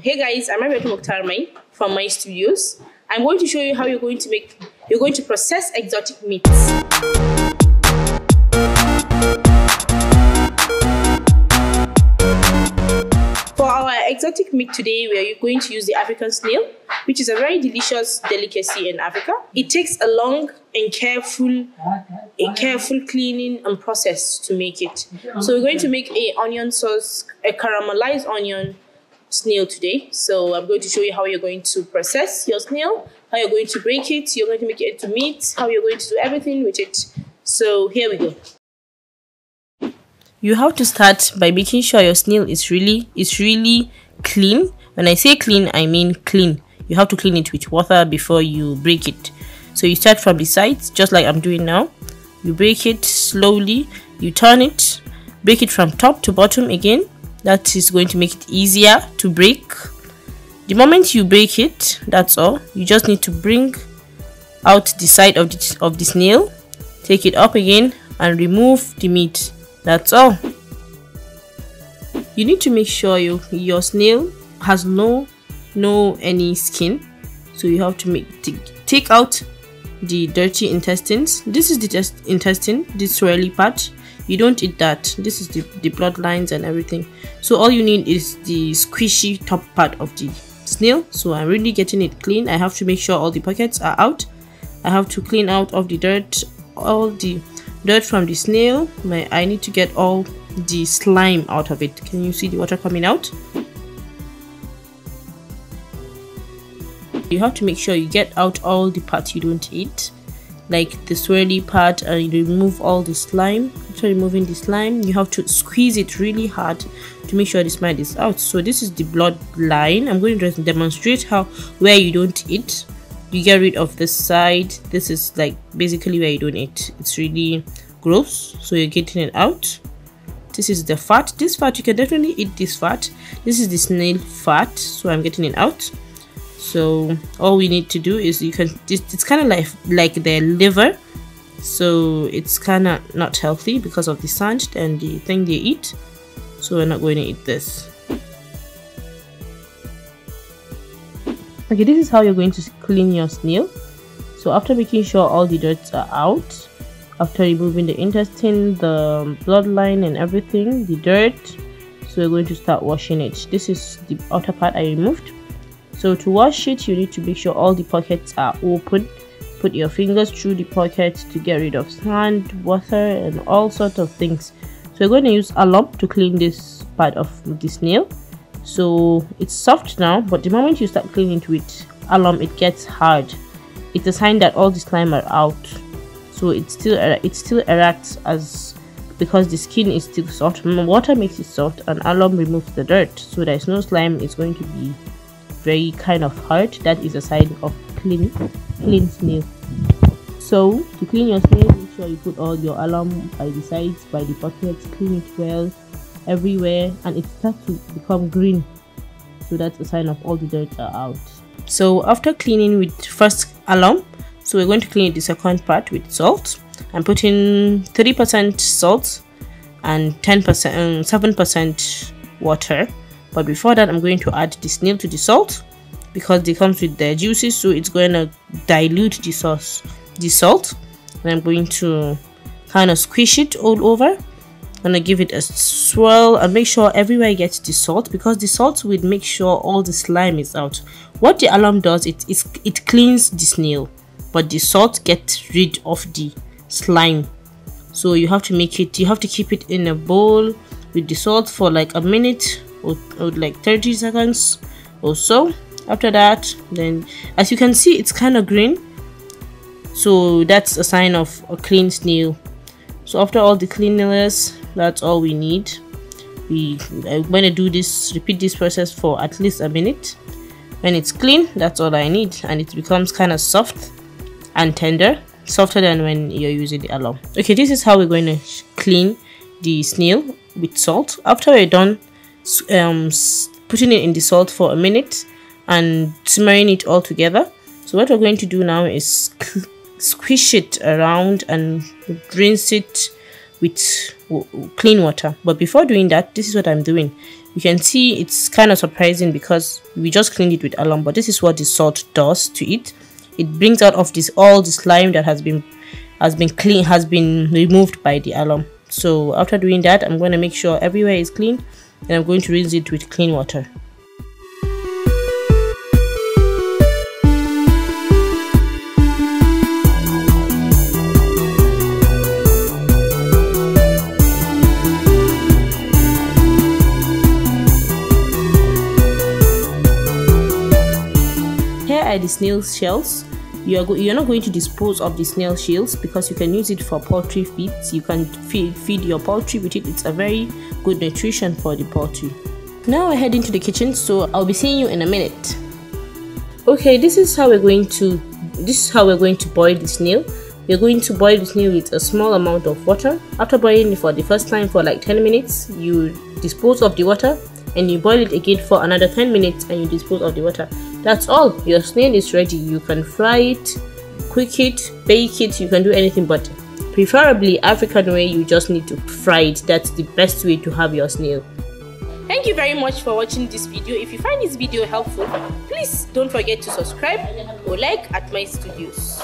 Hey guys, I'm Rabiatu Moukhtar from my studios. I'm going to show you how you're going to process exotic meats. For our exotic meat today, we are going to use the African snail, which is a very delicious delicacy in Africa. It takes a long and careful cleaning and process to make it. So we're going to make a onion sauce, a caramelized onion snail today. So I'm going to show you how you're going to process your snail, how you're going to break it, you're going to make it into meat, how you're going to do everything with it. So here we go. You have to start by making sure your snail is really clean. When I say clean, I mean clean. You have to clean it with water before you break it. So you start from the sides, just like I'm doing now. You break it slowly, you turn it, break it from top to bottom again. That is going to make it easier to break. The moment you break it, that's all. You just need to bring out the side of the snail, take it up again and remove the meat. That's all. You need to make sure your snail has no any skin. So you have to take out the dirty intestines. This is the intestine, this swirly part. You don't eat that. This is the bloodlines and everything. So all you need is the squishy top part of the snail. So I'm really getting it clean. I have to make sure all the pockets are out. I have to clean out of the dirt, all the dirt from the snail. I need to get all the slime out of it. Can you see the water coming out? You have to make sure you get out all the parts you don't eat, like the swirly part, and you remove all the slime. After removing the slime, you have to squeeze it really hard to make sure the slime is out. So this is the blood line. I'm going to demonstrate where you don't eat. You get rid of this side. This is like basically where you don't eat. It's really gross, so you're getting it out. This is the fat. This fat, you can definitely eat this fat. This is the snail fat, so I'm getting it out. So all we need to do is it's kind of like their liver, so it's kind of not healthy because of the sand and the thing they eat, so we're not going to eat this. Okay, this is how you're going to clean your snail. So after making sure all the dirt are out, after removing the intestine, the bloodline and everything, the dirt, so we're going to start washing it. This is the outer part I removed. So to wash it, you need to make sure all the pockets are open. Put your fingers through the pockets to get rid of sand, water and all sorts of things. So we're going to use alum to clean this part of the snail. So it's soft now, but the moment you start cleaning it with alum, it gets hard. It's a sign that all the slime are out. So it still erects because the skin is still soft. Water makes it soft and alum removes the dirt, so there's no slime. It's going to be very kind of hard. That is a sign of clean snail. So to clean your snail, make sure you put all your alum by the sides, by the pockets, clean it well everywhere, and it starts to become green, so that's a sign of all the dirt are out. So after cleaning with first alum, so we're going to clean the second part with salt. I'm putting 30% salt and 7% water. But before that, I'm going to add the snail to the salt because they comes with the juices, so it's going to dilute the salt. And I'm going to kind of squish it all over. I'm going to give it a swirl and make sure everywhere gets the salt, because the salt will make sure all the slime is out. What the alum does, it cleans the snail, but the salt gets rid of the slime. So you have to keep it in a bowl with the salt for like a minute or like 30 seconds or so. After that, then as you can see, it's kind of green, so that's a sign of a clean snail. So after all the cleanliness, that's all we need. I'm going to repeat this process for at least a minute. When it's clean, that's all I need, and it becomes kind of soft and tender, softer than when you're using the alum. Okay, this is how we're going to clean the snail with salt. After we're done putting it in the salt for a minute and simmering it all together, so what we're going to do now is squish it around and rinse it with clean water. But before doing that, this is what I'm doing. You can see it's kind of surprising because we just cleaned it with alum, but this is what the salt does to it. It brings out of this all the slime that has been removed by the alum. So after doing that, I'm going to make sure everywhere is clean, and I'm going to rinse it with clean water. Here are the snail shells. You're not going to dispose of the snail shells because you can use it for poultry feeds. You can feed your poultry with it. It's a very good nutrition for the poultry. Now I head into the kitchen, so I'll be seeing you in a minute. Okay, this is how we're going to boil the snail. We're going to boil the snail with a small amount of water. After boiling it for the first time for like 10 minutes, you dispose of the water, and you boil it again for another 10 minutes and you dispose of the water. That's all. Your snail is ready. You can fry it, cook it, bake it, you can do anything, but preferably African way, you just need to fry it. That's the best way to have your snail. Thank you very much for watching this video. If you find this video helpful, please don't forget to subscribe or like at my studios.